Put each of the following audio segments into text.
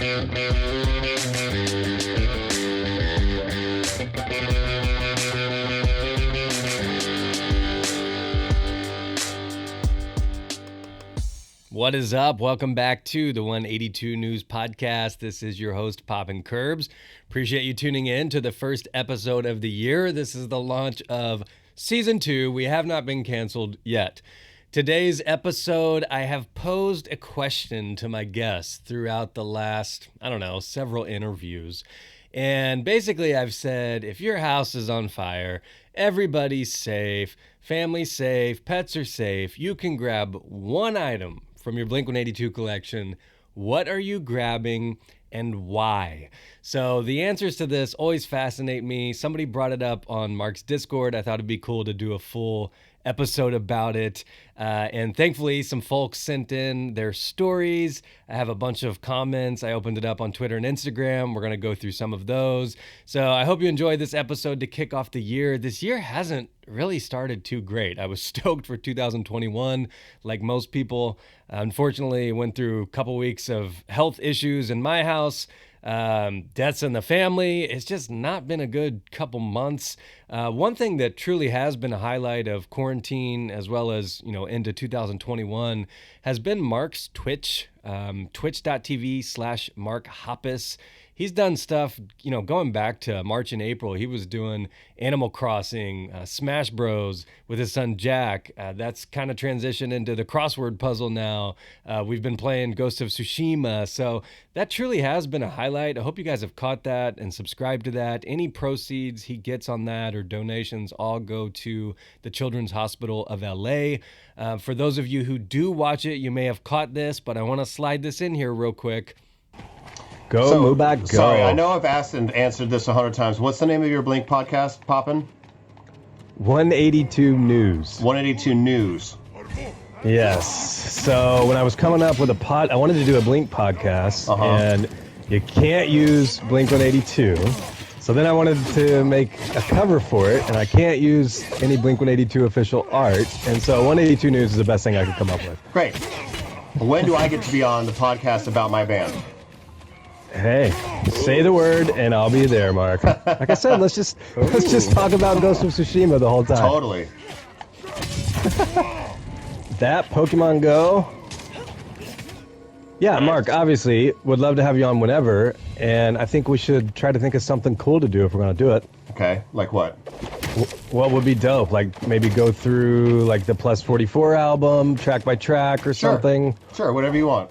What is up? Welcome back to the 182 News Podcast. This is your host, Poppin' Curbs. Appreciate you tuning in to the first episode of the year. This is the launch of Season 2. We have not been canceled yet. Today's episode, I have posed a question to my guests throughout the last, several interviews. And basically I've said, if your house is on fire, everybody's safe, family's safe, pets are safe, you can grab one item from your blink-182 collection. What are you grabbing and why? So the answers to this always fascinate me. Somebody brought it up on Mark's Discord. I thought it'd be cool to do a full episode about it. And thankfully, some folks sent in their stories. I have a bunch of comments. I opened it up on Twitter and Instagram. We're going to go through some of those. So I hope you enjoyed this episode to kick off the year. This year hasn't really started too great. I was stoked for 2021, like most people. Unfortunately, went through a couple weeks of health issues in my house. Deaths in the family. It's just not been a good couple months. One thing that truly has been a highlight of quarantine as well as, into 2021 has been Mark's Twitch, twitch.tv/Mark Hoppus. He's done stuff, going back to March and April. He was doing Animal Crossing, Smash Bros. With his son Jack. That's kind of transitioned into the crossword puzzle now. We've been playing Ghost of Tsushima. So that truly has been a highlight. I hope you guys have caught that and subscribed to that. Any proceeds he gets on that or donations all go to the Children's Hospital of LA. For those of you who do watch it, you may have caught this, but I want to slide this in here real quick. Move back, go. Sorry, I know I've asked and answered this 100 times. What's the name of your Blink podcast, Poppin'? 182 News. 182 News. Yes. So when I was coming up with I wanted to do a Blink podcast, and you can't use Blink-182. So then I wanted to make a cover for it, and I can't use any Blink-182 official art. And so 182 News is the best thing I could come up with. Great. When do I get to be on the podcast about my band? Hey, say the word and I'll be there, Mark. Like I said, let's just talk about Ghost of Tsushima the whole time. Totally. That Pokemon Go. Yeah, Mark, obviously, would love to have you on whenever, and I think we should try to think of something cool to do if we're going to do it. Okay, like what? What would be dope? Like maybe go through like the Plus 44 album, track by track or something? Sure, whatever you want.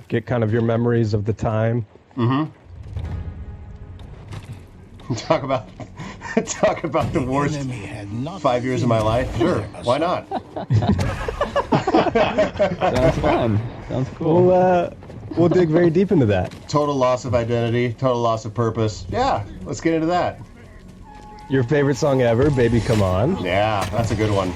Get kind of your memories of the time. Mm-hmm. Talk about the worst 5 years of my life. Sure, why not? Sounds fun. Sounds cool. We'll dig very deep into that. Total loss of identity, total loss of purpose. Yeah, let's get into that. Your favorite song ever, Baby Come On. Yeah, that's a good one.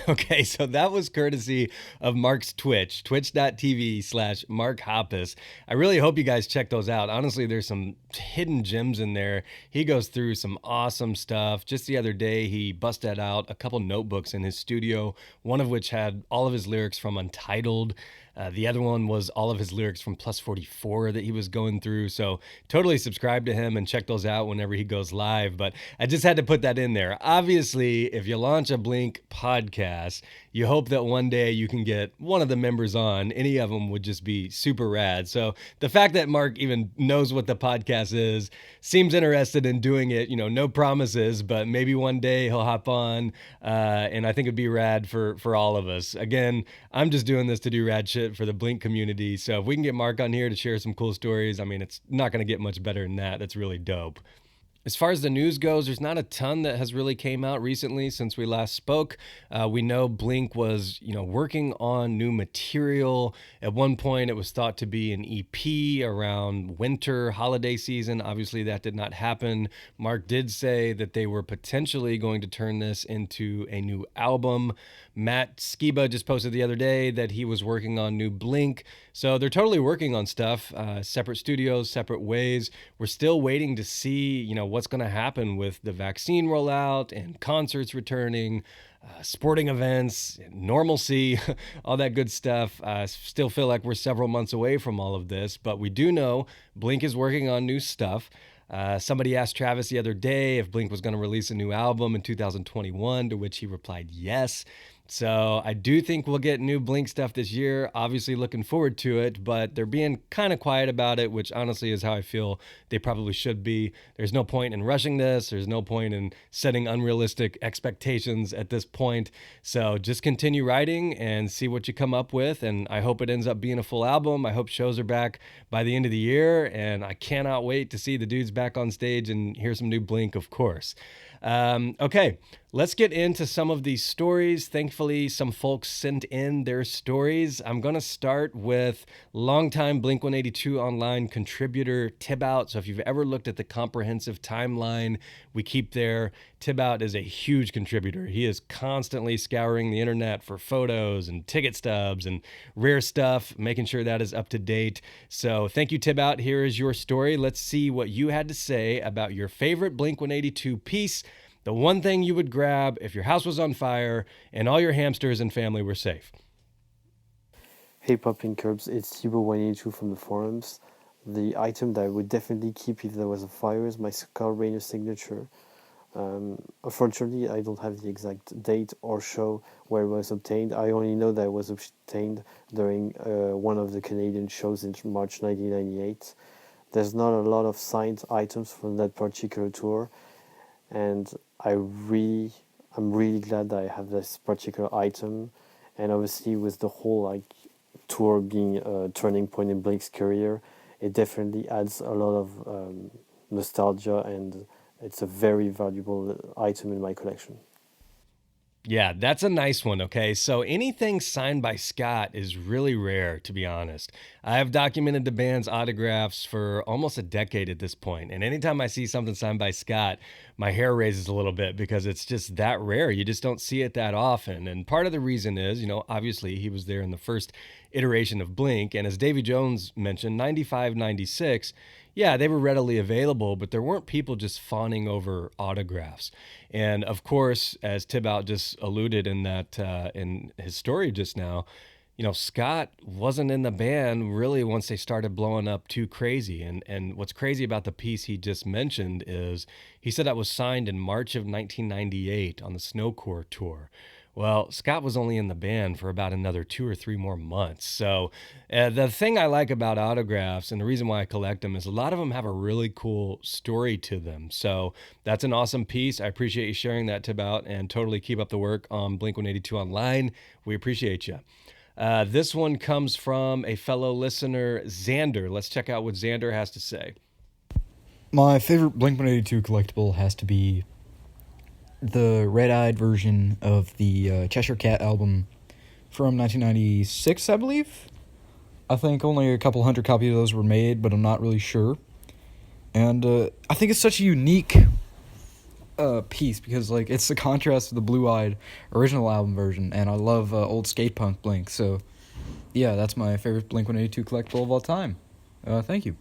Okay, so that was courtesy of Mark's Twitch, twitch.tv/Mark Hoppus. I really hope you guys check those out. Honestly, there's some hidden gems in there. He goes through some awesome stuff. Just the other day, he busted out a couple notebooks in his studio, one of which had all of his lyrics from Untitled. The other one was all of his lyrics from Plus 44 that he was going through. So totally subscribe to him and check those out whenever he goes live. But I just had to put that in there. Obviously, if you launch a Blink podcast, you hope that one day you can get one of the members on. Any of them would just be super rad. So the fact that Mark even knows what the podcast is, seems interested in doing it, no promises, but maybe one day he'll hop on. And I think it'd be rad for all of us. Again, I'm just doing this to do rad shit for the Blink community. So if we can get Mark on here to share some cool stories, it's not going to get much better than that. That's really dope. As far as the news goes, there's not a ton that has really came out recently since we last spoke. We know Blink was, working on new material. At one point, it was thought to be an EP around winter holiday season. Obviously, that did not happen. Mark did say that they were potentially going to turn this into a new album. Matt Skiba just posted the other day that he was working on new Blink. So they're totally working on stuff, separate studios, separate ways. We're still waiting to see, what's going to happen with the vaccine rollout and concerts returning, sporting events, normalcy, all that good stuff. Still feel like we're several months away from all of this, but we do know Blink is working on new stuff. Somebody asked Travis the other day if Blink was going to release a new album in 2021, to which he replied yes. So I do think we'll get new Blink stuff this year. Obviously looking forward to it, but they're being kind of quiet about it, which honestly is how I feel they probably should be. There's no point in rushing this. There's no point in setting unrealistic expectations at this point. So just continue writing and see what you come up with. And I hope it ends up being a full album. I hope shows are back by the end of the year. And I cannot wait to see the dudes back on stage and hear some new Blink, of course. Okay, let's get into some of these stories. Thankfully, some folks sent in their stories. I'm going to start with longtime Blink-182 online contributor Tibout. So if you've ever looked at the comprehensive timeline we keep there, Tibout is a huge contributor. He is constantly scouring the internet for photos and ticket stubs and rare stuff, making sure that is up to date. So thank you, Tibout. Here is your story. Let's see what you had to say about your favorite Blink-182 piece, the one thing you would grab if your house was on fire and all your hamsters and family were safe. Hey Popping Curbs, it's Tibo182 from the forums. The item that I would definitely keep if there was a fire is my Skull Rainer signature. Unfortunately, I don't have the exact date or show where it was obtained. I only know that it was obtained during one of the Canadian shows in March 1998. There's not a lot of signed items from that particular tour, and I'm really glad that I have this particular item. And obviously, with the whole tour being a turning point in Blink's career, it definitely adds a lot of nostalgia, and it's a very valuable item in my collection. Yeah, that's a nice one, okay? So anything signed by Scott is really rare, to be honest. I have documented the band's autographs for almost a decade at this point, and anytime I see something signed by Scott, my hair raises a little bit because it's just that rare. You just don't see it that often, and part of the reason is, obviously he was there in the first iteration of Blink, and as Davy Jones mentioned, 95, 96, yeah, they were readily available, but there weren't people just fawning over autographs. And of course, as Tibout just alluded in that in his story just now, Scott wasn't in the band really once they started blowing up too crazy. And what's crazy about the piece he just mentioned is he said that was signed in March of 1998 on the Snowcore tour. Well, Scott was only in the band for about another 2 or 3 more months. So the thing I like about autographs, and the reason why I collect them, is a lot of them have a really cool story to them. So that's an awesome piece. I appreciate you sharing that, Tibout, and totally keep up the work on Blink-182 Online. We appreciate you. This one comes from a fellow listener, Xander. Let's check out what Xander has to say. My favorite Blink-182 collectible has to be the red-eyed version of the Cheshire Cat album from 1996, I believe. I think only a couple hundred copies of those were made, but I'm not really sure. And I think it's such a unique piece because it's the contrast to the blue-eyed original album version, and I love old skate punk Blink, so yeah, that's my favorite Blink-182 collectible of all time. Thank you.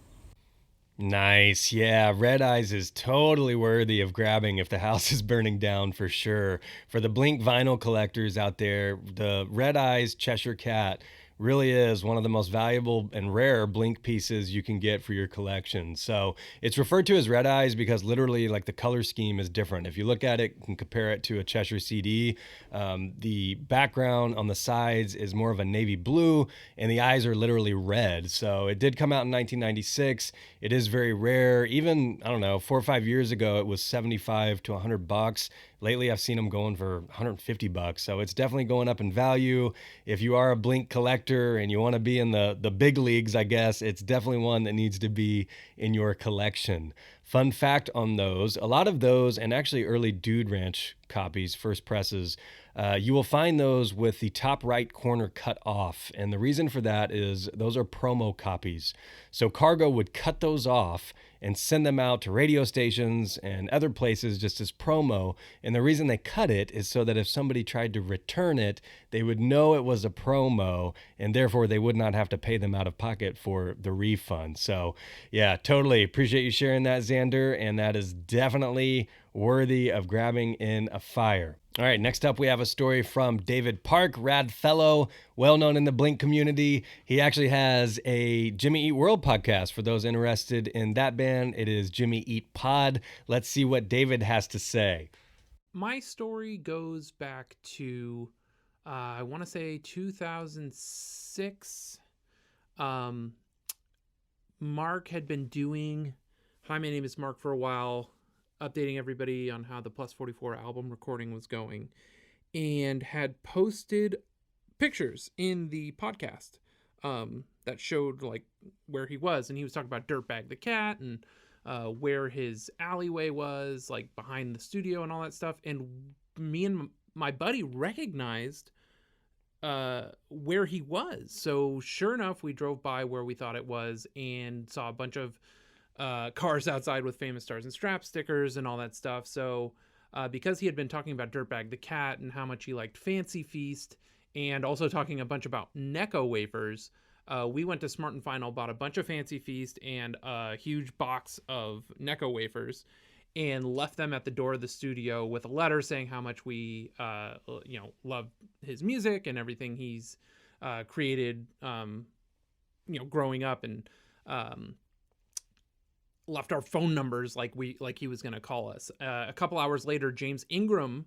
Nice. Yeah, Red Eyes is totally worthy of grabbing if the house is burning down, for sure. For the Blink vinyl collectors out there, the Red Eyes Cheshire Cat really is one of the most valuable and rare Blink pieces you can get for your collection. So it's referred to as Red Eyes because literally the color scheme is different. If you look at it and compare it to a Cheshire CD, the background on the sides is more of a navy blue and the eyes are literally red. So it did come out in 1996. It is very rare. Even, 4 or 5 years ago, it was $75 to $100. Lately, I've seen them going for $150, so it's definitely going up in value. If you are a Blink collector and you want to be in the big leagues, I guess, it's definitely one that needs to be in your collection. Fun fact on those, a lot of those, and actually early Dude Ranch copies, first presses, you will find those with the top right corner cut off. And the reason for that is those are promo copies. So Cargo would cut those off and send them out to radio stations and other places just as promo. And the reason they cut it is so that if somebody tried to return it, they would know it was a promo, and therefore they would not have to pay them out of pocket for the refund. So yeah, totally appreciate you sharing that, Xander. And that is definitely worthy of grabbing in a fire. All right, next up we have a story from David Park, rad fellow, well known in the Blink community. He actually has a Jimmy Eat World podcast. For those interested in that band, it is Jimmy Eat Pod. Let's see what David has to say. My story goes back to, I want to say 2006. Mark had been doing Hi, My Name is Mark for a while, updating everybody on how the Plus 44 album recording was going, and had posted pictures in the podcast that showed like where he was, and he was talking about Dirtbag the Cat and where his alleyway was, like behind the studio and all that stuff. And me and my buddy recognized where he was. So sure enough, we drove by where we thought it was and saw a bunch of cars outside with Famous Stars and Straps stickers and all that stuff. So because he had been talking about Dirtbag the Cat and how much he liked Fancy Feast, and also talking a bunch about Necco wafers, we went to Smart & Final, bought a bunch of Fancy Feast and a huge box of Necco wafers, and left them at the door of the studio with a letter saying how much we love his music and everything he's created growing up, and left our phone numbers like he was going to call us. A couple hours later, James Ingram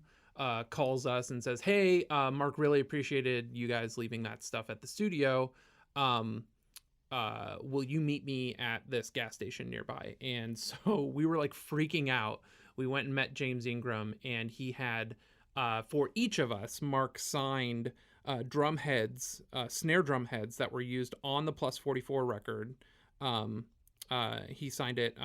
calls us and says, hey, Mark really appreciated you guys leaving that stuff at the studio. Will you meet me at this gas station nearby? And so we were like freaking out. We went and met James Ingram, and he had, for each of us, Mark signed drum heads, snare drum heads that were used on the Plus 44 record. He signed it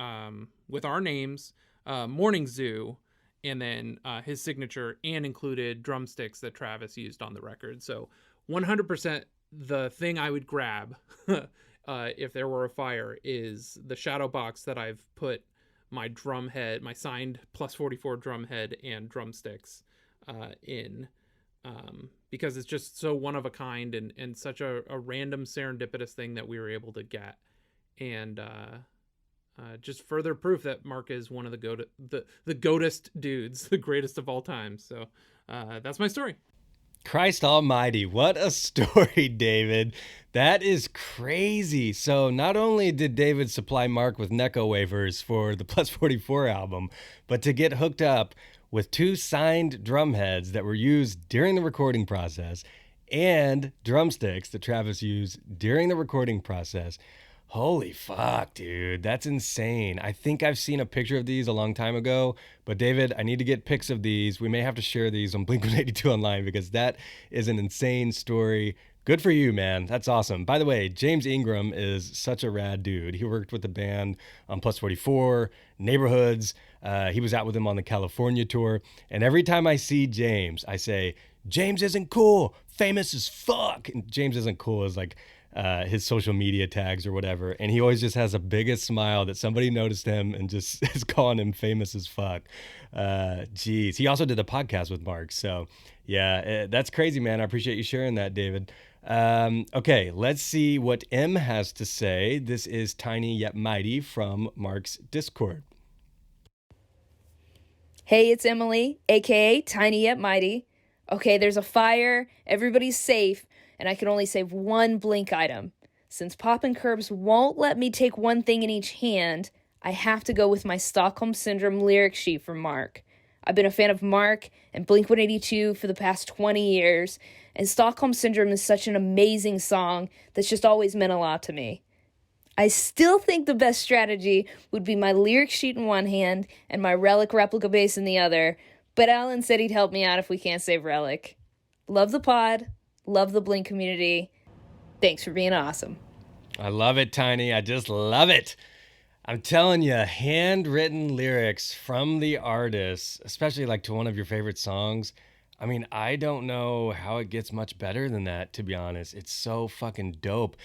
with our names, Morning Zoo, and then his signature, and included drumsticks that Travis used on the record. So 100% the thing I would grab if there were a fire is the shadow box that I've put my drum head, my signed Plus 44 drum head and drumsticks in, because it's just so one of a kind and such a random serendipitous thing that we were able to get. And just further proof that Mark is one of the goatest dudes, the greatest of all time. So that's my story. Christ almighty, what a story, David. That is crazy. So not only did David supply Mark with Necco wafers for the Plus 44 album, but to get hooked up with 2 signed drum heads that were used during the recording process and drumsticks that Travis used during the recording process. Holy fuck, dude. That's insane. I think I've seen a picture of these a long time ago, but David, I need to get pics of these. We may have to share these on blink-182 online, because that is an insane story. Good for you, man. That's awesome. By the way, James Ingram is such a rad dude. He worked with the band on Plus 44, Neighborhoods. He was out with them on the California tour. And every time I see James, I say, James isn't cool. Famous as fuck. And James isn't cool is like his social media tags or whatever, and he always just has a biggest smile that somebody noticed him and just is calling him famous as fuck. Geez, he also did a podcast with Mark, so yeah, that's crazy, man. I appreciate you sharing that, David. Okay, let's see what M has to say. This is Tiny Yet Mighty from Mark's Discord. Hey, it's Emily, aka Tiny Yet Mighty. Okay, there's a fire, everybody's safe, and I can only save one Blink item. Since Poppin' Curbs won't let me take one thing in each hand, I have to go with my Stockholm Syndrome lyric sheet from Mark. I've been a fan of Mark and Blink-182 for the past 20 years, and Stockholm Syndrome is such an amazing song that's just always meant a lot to me. I still think the best strategy would be my lyric sheet in one hand and my Relic replica bass in the other, but Alan said he'd help me out if we can't save Relic. Love the pod. Love the Blink community. Thanks for being awesome. I love it, Tiny. I just love it. I'm telling you, handwritten lyrics from the artist, especially like to one of your favorite songs. I mean, I don't know how it gets much better than that, to be honest. It's so fucking dope.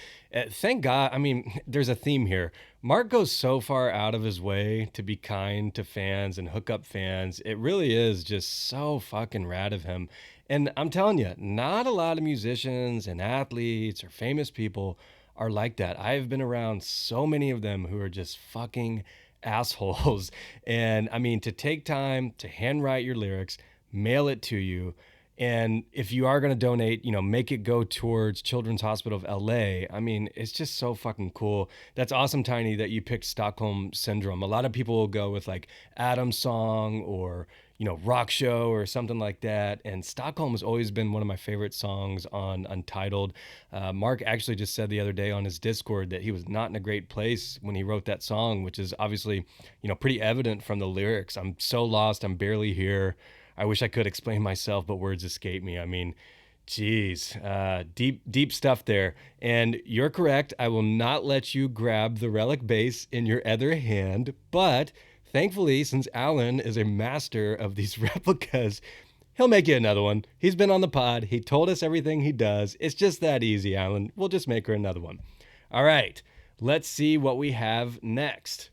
Thank God. I mean, there's a theme here. Mark goes so far out of his way to be kind to fans and hook up fans. It really is just so fucking rad of him. And I'm telling you, not a lot of musicians and athletes or famous people are like that. I've been around so many of them who are just fucking assholes. And I mean, to take time to handwrite your lyrics, mail it to you, and if you are going to donate, make it go towards Children's Hospital of LA. I mean, it's just so fucking cool. That's awesome, Tiny, that you picked Stockholm Syndrome. A lot of people will go with like Adam's Song or Rock Show or something like that. And Stockholm has always been one of my favorite songs on Untitled. Mark actually just said the other day on his Discord that he was not in a great place when he wrote that song, which is obviously, pretty evident from the lyrics. I'm so lost. I'm barely here. I wish I could explain myself, but words escape me. I mean, geez, deep stuff there. And you're correct. I will not let you grab the relic base in your other hand, but thankfully, since Alan is a master of these replicas, he'll make you another one. He's been on the pod. He told us everything he does. It's just that easy, Alan. We'll just make her another one. All right, let's see what we have next.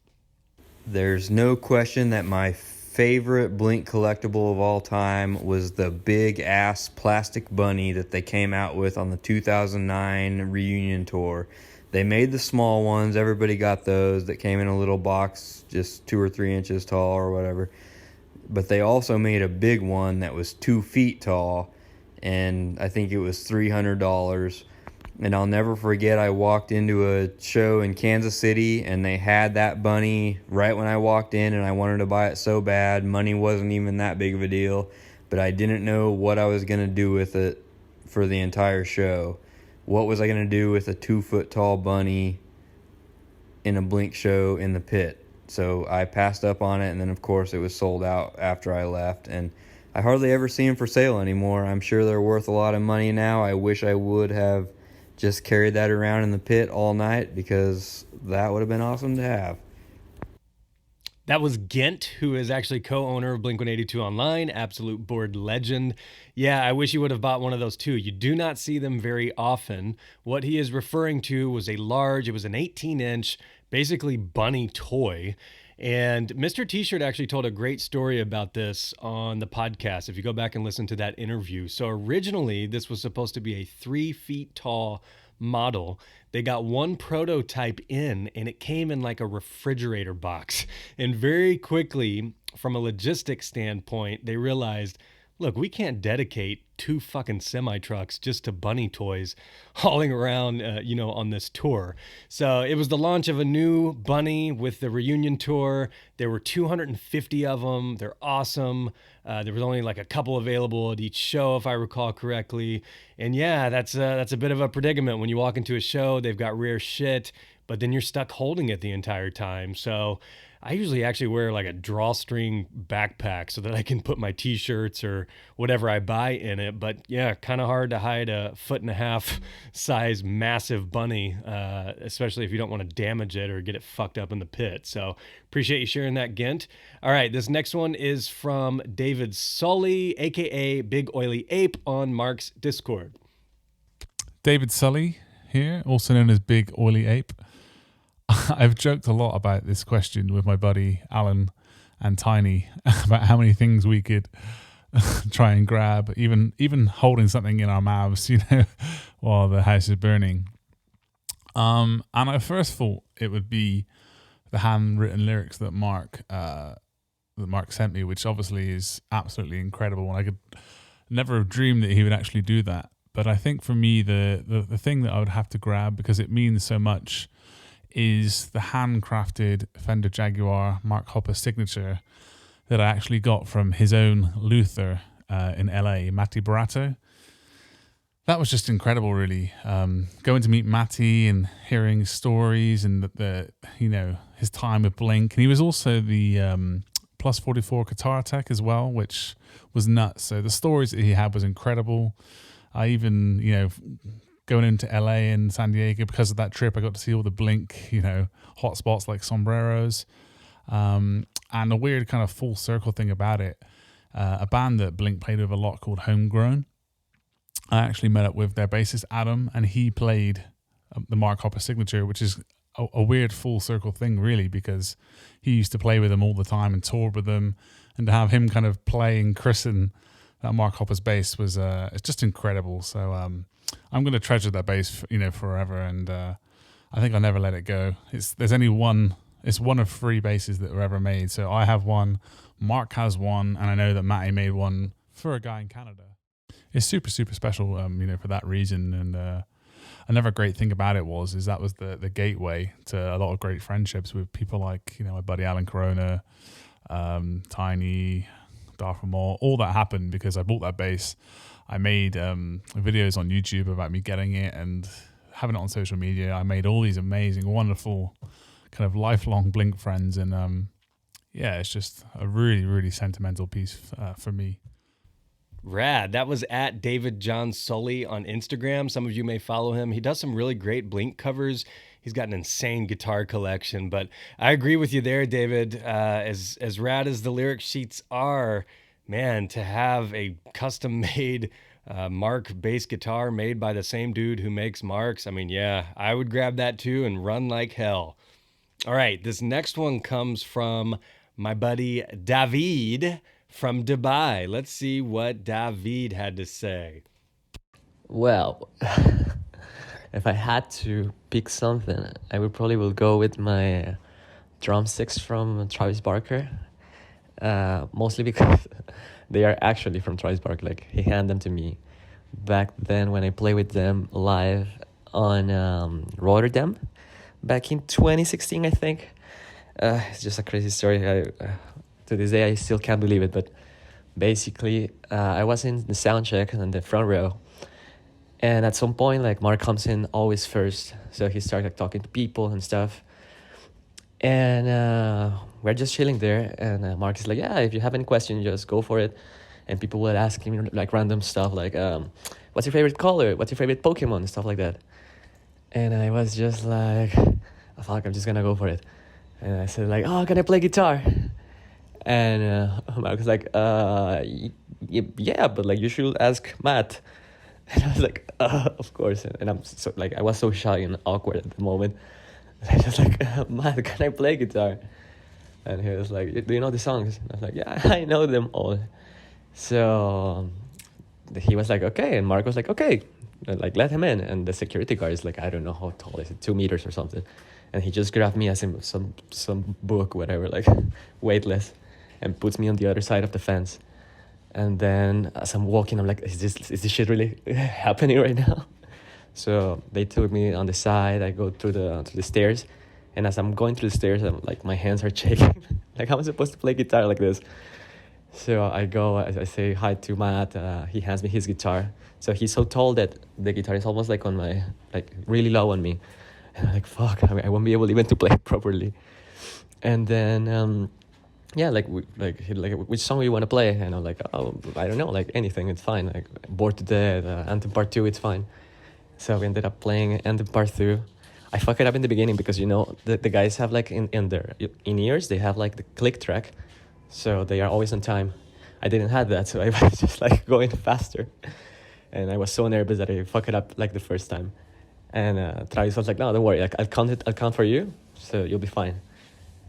There's no question that my favorite Blink collectible of all time was the big ass plastic bunny that they came out with on the 2009 reunion tour. They made the small ones. Everybody got those that came in a little box, just 2 or 3 inches tall or whatever. But they also made a big one that was 2 feet tall, and I think it was $300. And I'll never forget, I walked into a show in Kansas City, and they had that bunny right when I walked in, and I wanted to buy it so bad. Money wasn't even that big of a deal, but I didn't know what I was going to do with it for the entire show. What was I going to do with a 2-foot-tall bunny in a Blink show in the pit? So I passed up on it, and then, of course, it was sold out after I left, and I hardly ever see them for sale anymore. I'm sure they're worth a lot of money now. I wish I would have just carried that around in the pit all night, because that would have been awesome to have. That was Gent, who is actually co-owner of Blink-182 Online, absolute board legend. Yeah, I wish you would have bought one of those too. You do not see them very often. What he is referring to was it was an 18-inch, basically bunny toy. And Mr. T-Shirt actually told a great story about this on the podcast, if you go back and listen to that interview. So originally, this was supposed to be a 3 feet tall model. They got one prototype in, and it came in like a refrigerator box. And very quickly, from a logistics standpoint, they realized, look, we can't dedicate 2 fucking semi-trucks just to bunny toys hauling around, on this tour. So it was the launch of a new bunny with the reunion tour. There were 250 of them. They're awesome. There was only like a couple available at each show, if I recall correctly. And yeah, that's a bit of a predicament. When you walk into a show, they've got rare shit, but then you're stuck holding it the entire time. So I usually actually wear like a drawstring backpack so that I can put my t-shirts or whatever I buy in it. But yeah, kind of hard to hide a 1.5 foot size massive bunny, especially if you don't want to damage it or get it fucked up in the pit. So appreciate you sharing that, Gent. All right, this next one is from David Sully, aka Big Oily Ape, on Mark's Discord. David Sully here, also known as Big Oily Ape. I've joked a lot about this question with my buddy Alan and Tiny about how many things we could try and grab, even holding something in our mouths, while the house is burning. And I first thought it would be the handwritten lyrics that Mark sent me, which obviously is absolutely incredible, and I could never have dreamed that he would actually do that. But I think for me, the thing that I would have to grab, because it means so much, is the handcrafted Fender Jaguar Mark Hoppus signature that I actually got from his own Luther in LA, Matty Barato. That was just incredible, really. Going to meet Matty and hearing his stories and his time with Blink. And he was also the Plus 44 guitar tech as well, which was nuts. So the stories that he had was incredible. I even, going into LA and San Diego, because of that trip, I got to see all the Blink, hot spots like sombreros. And a weird kind of full circle thing about it, a band that Blink played with a lot called Homegrown. I actually met up with their bassist Adam, and he played the Mark Hoppus signature, which is a weird full circle thing, really, because he used to play with them all the time and tour with them, and to have him kind of play and christen that Mark Hoppus bass was it's just incredible. So I'm going to treasure that bass, forever, and I think I'll never let it go. It's one of 3 basses that were ever made. So I have one, Mark has one, and I know that Matty made one for a guy in Canada. It's super, super special, for that reason. And another great thing about it was that was the gateway to a lot of great friendships with people like, my buddy Alan Corona, Tiny, Darth Maul. All that happened because I bought that bass. I made videos on YouTube about me getting it and having it on social media. I made all these amazing, wonderful kind of lifelong Blink friends. And it's just a really, really sentimental piece for me. Rad. That was at David John Sully on Instagram. Some of you may follow him. He does some really great Blink covers. He's got an insane guitar collection. But I agree with you there, David. As rad as the lyric sheets are, man, to have a custom-made Mark bass guitar made by the same dude who makes Marks, I would grab that too and run like hell. All right, this next one comes from my buddy David from Dubai. Let's see what David had to say. Well, if I had to pick something, I would probably go with my drumsticks from Travis Barker. Mostly because they are actually from Travis Barker. Like, he handed them to me back then when I played with them live on Rotterdam back in 2016, I think. It's just a crazy story. To this day, I still can't believe it. But basically, I was in the sound check in the front row. And at some point, Mark comes in always first. So he started talking to people and stuff. And we're just chilling there. And Mark is like, yeah, if you have any questions, just go for it. And people would ask him random stuff like, what's your favorite color? What's your favorite Pokemon? And stuff like that. And I was just like, oh, fuck, I'm just going to go for it. And I said oh, can I play guitar? And Mark was like, yeah, but you should ask Matt. And I was like, of course. And I'm so I was so shy and awkward at the moment. And I was like, Matt, can I play guitar? And he was like, do you know the songs? And I was like, yeah, I know them all. So he was like, okay. And Mark was like, okay, let him in. And the security guard is I don't know how tall is it, 2 meters or something. And he just grabbed me as in some book, whatever, weightless, and puts me on the other side of the fence. And then as I'm walking, I'm like, is this shit really happening right now? So they took me on the side. I go through the stairs. And as I'm going through the stairs, I'm my hands are shaking. How am I supposed to play guitar like this? So I go, I say hi to Matt. He hands me his guitar. So he's so tall that the guitar is almost on my, really low on me. And I'm like, fuck, I won't be able even to play it properly. And then, which song do you want to play? And I'm like, oh, I don't know, anything, it's fine. Bored to Death, Anthem Part 2, it's fine. So we ended up playing Anthem Part 2. I fuck it up in the beginning because, the guys have, in their in-ears, they have, the click track. So they are always on time. I didn't have that, so I was just, going faster. And I was so nervous that I fuck it up, the first time. And Travis was like, no, don't worry, I'll count for you, so you'll be fine.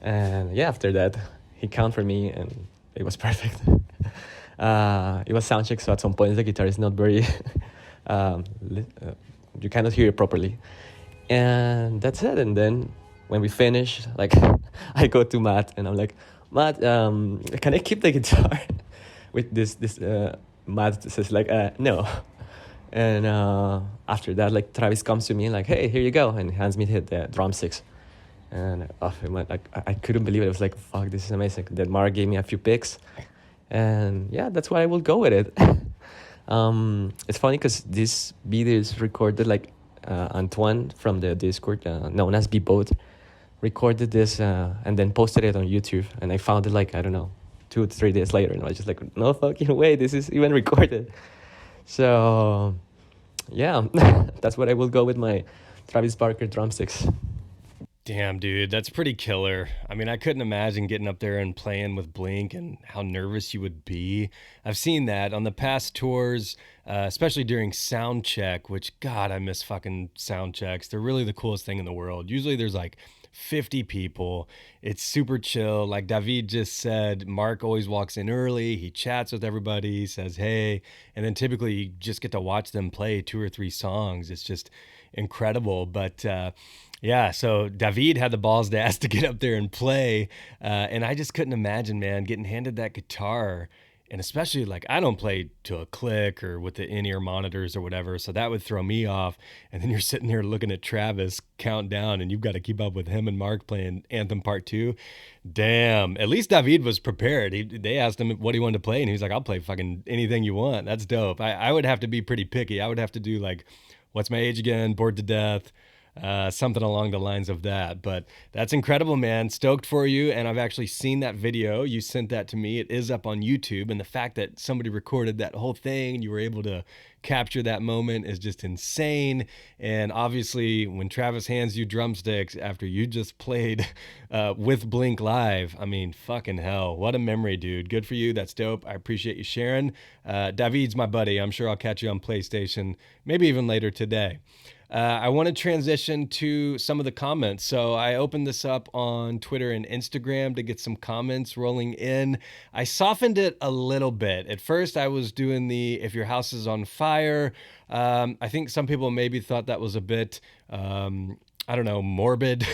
And yeah, after that, he counted for me, and it was perfect. It was sound check, so at some point the guitar is not very, you cannot hear it properly. And that's it. And then when we finish, I go to Matt, and I'm like, Matt, can I keep the guitar? With this Matt says no. And after that, Travis comes to me hey, here you go, and hands me the drumsticks. And I couldn't believe it. I was like, fuck, this is amazing. Then Mark gave me a few picks, and yeah, that's why I will go with it. It's funny because this video is recorded Antoine from the Discord, known as Beboat, recorded this and then posted it on YouTube, and I found it I don't know, 2 to 3 days later, and I was just no fucking way, this is even recorded. So yeah, that's what I will go with my Travis Barker drumsticks. Damn, dude, that's pretty killer. I mean, I couldn't imagine getting up there and playing with Blink and how nervous you would be. I've seen that on the past tours, especially during sound check, which, God, I miss fucking sound checks. They're really the coolest thing in the world. Usually there's like 50 people. It's super chill. Like David just said, Mark always walks in early. He chats with everybody, says, hey, and then typically you just get to watch them play 2 or 3 songs. It's just incredible. But, yeah, so David had the balls to ask to get up there and play, and I just couldn't imagine, man, getting handed that guitar, and especially like I don't play to a click or with the in-ear monitors or whatever, so that would throw me off. And then you're sitting there looking at Travis count down, and you've got to keep up with him and Mark playing Anthem Part 2. Damn, at least David was prepared. They asked him what he wanted to play, and he was like, I'll play fucking anything you want. That's dope. I would have to be pretty picky. I would have to do like, What's My Age Again, Bored to Death, something along the lines of that. But that's incredible, man. Stoked for you. And I've actually seen that video. You sent that to me. It is up on YouTube. And the fact that somebody recorded that whole thing and you were able to capture that moment is just insane. And obviously, when Travis hands you drumsticks after you just played with Blink live, I mean, fucking hell. What a memory, dude. Good for you. That's dope. I appreciate you sharing. David's my buddy. I'm sure I'll catch you on PlayStation, maybe even later today. I want to transition to some of the comments. So I opened this up on Twitter and Instagram to get some comments rolling in. I softened it a little bit. At first, I was doing the if your house is on fire. I think some people maybe thought that was a bit, I don't know, morbid.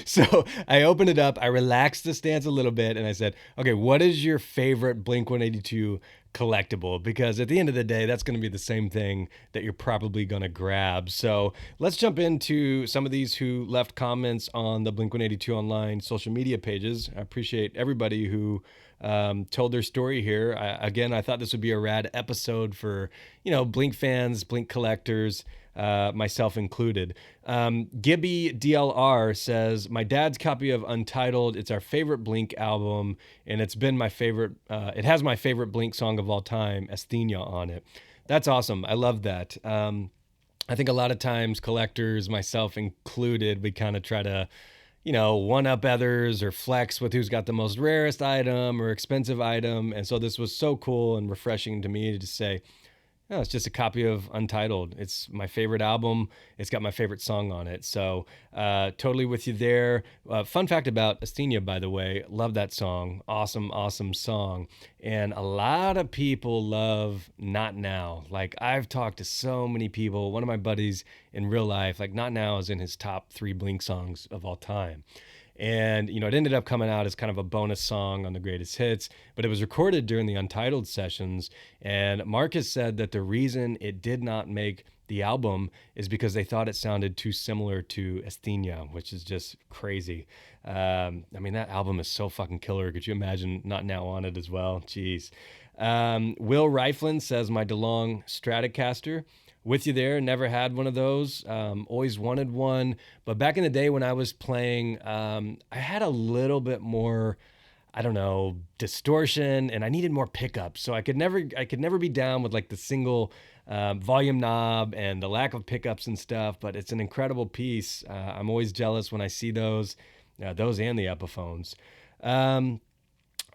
So I opened it up. I relaxed the stance a little bit and I said, okay, what is your favorite Blink-182 collectible? Because at the end of the day, that's going to be the same thing that you're probably going to grab. So let's jump into some of these who left comments on the Blink-182 online social media pages. I appreciate everybody who told their story here. I thought this would be a rad episode for, Blink fans, Blink collectors, myself included. Gibby DLR says, my dad's copy of Untitled, it's our favorite Blink album, and it's been my favorite, it has my favorite Blink song of all time, Asthenia, on it. That's awesome. I love that. I think a lot of times collectors, myself included, we kind of try to, one up others or flex with who's got the most rarest item or expensive item. And so this was so cool and refreshing to me to just say, no, it's just a copy of Untitled. It's my favorite album. It's got my favorite song on it. So totally with you there. Fun fact about Asthenia, by the way, love that song. Awesome, awesome song. And a lot of people love Not Now. Like I've talked to so many people. One of my buddies in real life, like Not Now is in his top 3 Blink songs of all time. And, it ended up coming out as kind of a bonus song on the greatest hits, but it was recorded during the Untitled sessions. And Marcus said that the reason it did not make the album is because they thought it sounded too similar to Asthenia, which is just crazy. That album is so fucking killer. Could you imagine Not Now on it as well? Jeez. Will Riflin says, my DeLong Stratocaster. With you there, never had one of those, always wanted one. But back in the day when I was playing, I had a little bit more, distortion, and I needed more pickups. So I could never be down with like the single volume knob and the lack of pickups and stuff. But it's an incredible piece. I'm always jealous when I see those and the Epiphones.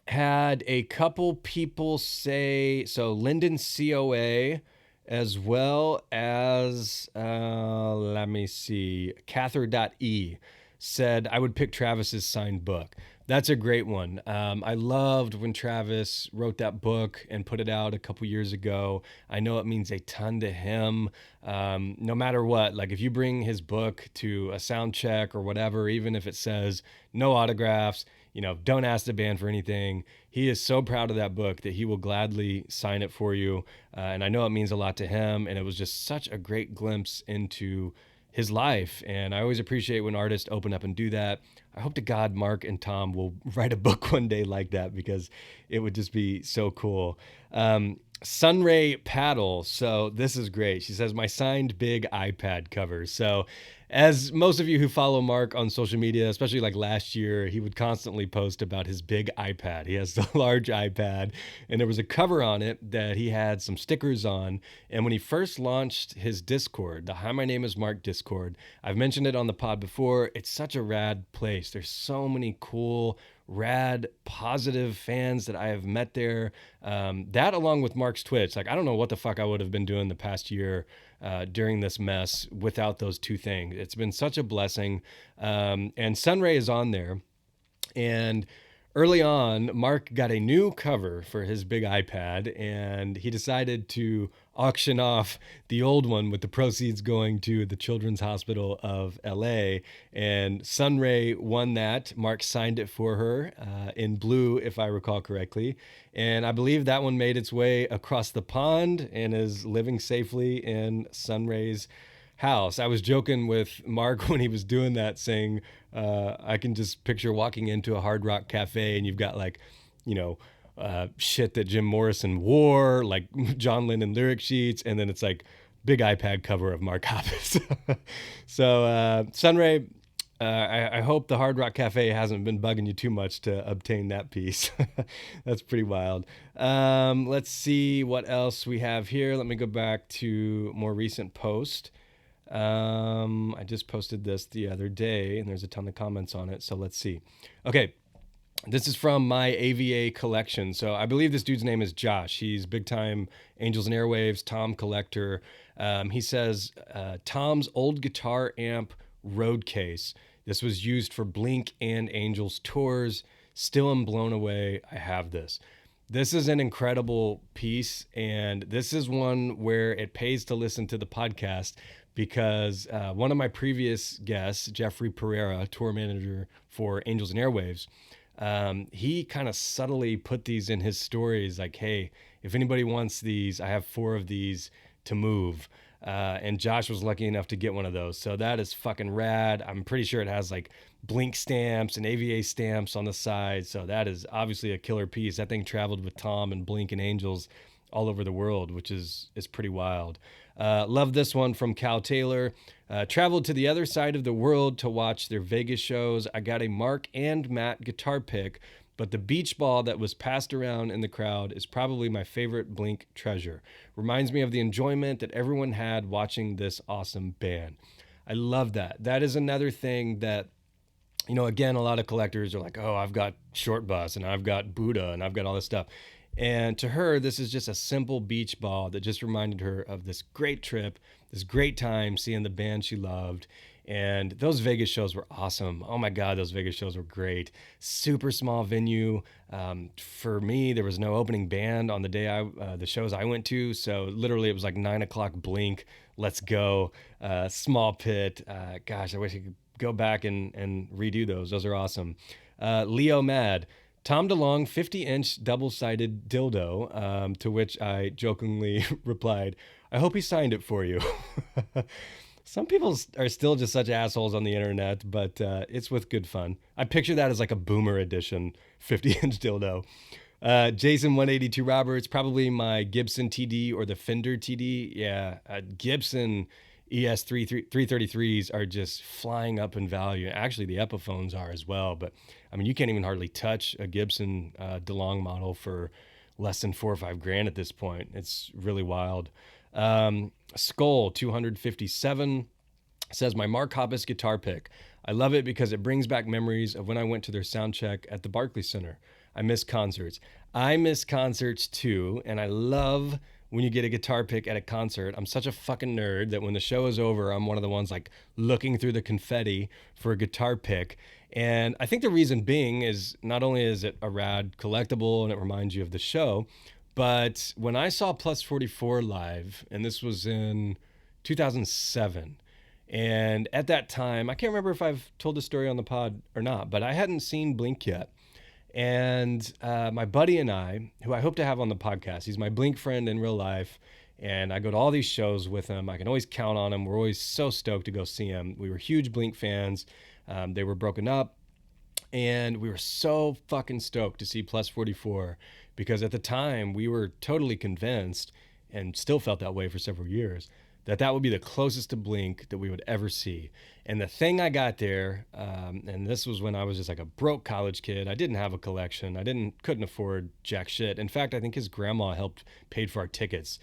Had a couple people say, so Lyndon COA, as well as, Cather.e said, I would pick Travis's signed book. That's a great one. I loved when Travis wrote that book and put it out a couple years ago. I know it means a ton to him. No matter what, like if you bring his book to a sound check or whatever, even if it says no autographs, don't ask the band for anything. He is so proud of that book that he will gladly sign it for you. And I know it means a lot to him. And it was just such a great glimpse into his life. And I always appreciate when artists open up and do that. I hope to God Mark and Tom will write a book one day like that because it would just be so cool. Sunray Paddle. So this is great. She says, my signed big iPad cover. So as most of you who follow Mark on social media, especially like last year, he would constantly post about his big iPad. He has the large iPad, and there was a cover on it that he had some stickers on. And when he first launched his Discord, the Hi, My Name is Mark Discord, I've mentioned it on the pod before. It's such a rad place. There's so many cool, rad, positive fans that I have met there. That along with Mark's Twitch, like I don't know what the fuck I would have been doing the past year during this mess without those two things. It's been such a blessing. And Sunray is on there. And early on, Mark got a new cover for his big iPad, and he decided to auction off the old one with the proceeds going to the Children's Hospital of LA. And Sunray won that. Mark signed it for her in blue, if I recall correctly. And I believe that one made its way across the pond and is living safely in Sunray's house. I was joking with Mark when he was doing that, saying, I can just picture walking into a Hard Rock Cafe and you've got like, you know, shit that Jim Morrison wore, like John Lennon lyric sheets, and then it's like big iPad cover of Mark Hoppus. So Sunray, I hope the Hard Rock Cafe hasn't been bugging you too much to obtain that piece. That's pretty wild. Let's see what else we have here. Let me go back to more recent post. I just posted this the other day, and there's a ton of comments on it, so let's see. Okay. This is from my AVA collection. So I believe this dude's name is Josh. He's big time Angels and Airwaves, Tom collector. He says, Tom's old guitar amp road case. This was used for Blink and Angels tours. Still am blown away. I have this. This is an incredible piece, and this is one where it pays to listen to the podcast because one of my previous guests, Jeffrey Pereira, tour manager for Angels and Airwaves, he kind of subtly put these in his stories like, hey, if anybody wants these, I have 4 of these to move. And Josh was lucky enough to get one of those. So that is fucking rad. I'm pretty sure it has like Blink stamps and AVA stamps on the side. So that is obviously a killer piece. That thing traveled with Tom and Blink and Angels all over the world, which is pretty wild. Love this one from Cal Taylor. Traveled to the other side of the world to watch their Vegas shows. I got a Mark and Matt guitar pick, but the beach ball that was passed around in the crowd is probably my favorite Blink treasure. Reminds me of the enjoyment that everyone had watching this awesome band. I love that. That is another thing that, you know, again, a lot of collectors are like, oh, I've got Short Bus and I've got Buddha and I've got all this stuff. And to her, this is just a simple beach ball that just reminded her of this great trip, this great time seeing the band she loved. And those Vegas shows were awesome. Oh my God, those Vegas shows were great. Super small venue. For me, there was no opening band on the day the shows I went to. So literally it was like 9 o'clock Blink. Let's go. Small pit. Gosh, I wish I could go back and redo those. Those are awesome. Leo Mad. Tom DeLonge 50-inch double-sided dildo, to which I jokingly replied, I hope he signed it for you. Some people are still just such assholes on the internet, but it's with good fun. I picture that as like a boomer edition 50-inch dildo. Jason 182 Roberts, probably my Gibson TD or the Fender TD. Yeah, Gibson ES 333s are just flying up in value. Actually, the Epiphones are as well. But I mean, you can't even hardly touch a Gibson DeLonge model for less than $4 or $5 at this point. It's really wild. Skull 257 says, my Mark Hoppus guitar pick. I love it because it brings back memories of when I went to their sound check at the Barclays Center. I miss concerts. I miss concerts too, and I love when you get a guitar pick at a concert. I'm such a fucking nerd that when the show is over, I'm one of the ones like looking through the confetti for a guitar pick. And I think the reason being is not only is it a rad collectible and it reminds you of the show, but when I saw Plus 44 live, and this was in 2007, and at that time, I can't remember if I've told the story on the pod or not, but I hadn't seen Blink yet. And my buddy and I, who I hope to have on the podcast, he's my Blink friend in real life, and I go to all these shows with him. I can always count on him. We're always so stoked to go see him. We were huge Blink fans. They were broken up, and we were so fucking stoked to see Plus 44 because at the time we were totally convinced, and still felt that way for several years, that that would be the closest to Blink that we would ever see. And the thing I got there, and this was when I was just like a broke college kid. I didn't have a collection. Couldn't afford jack shit. In fact, I think his grandma helped paid for our tickets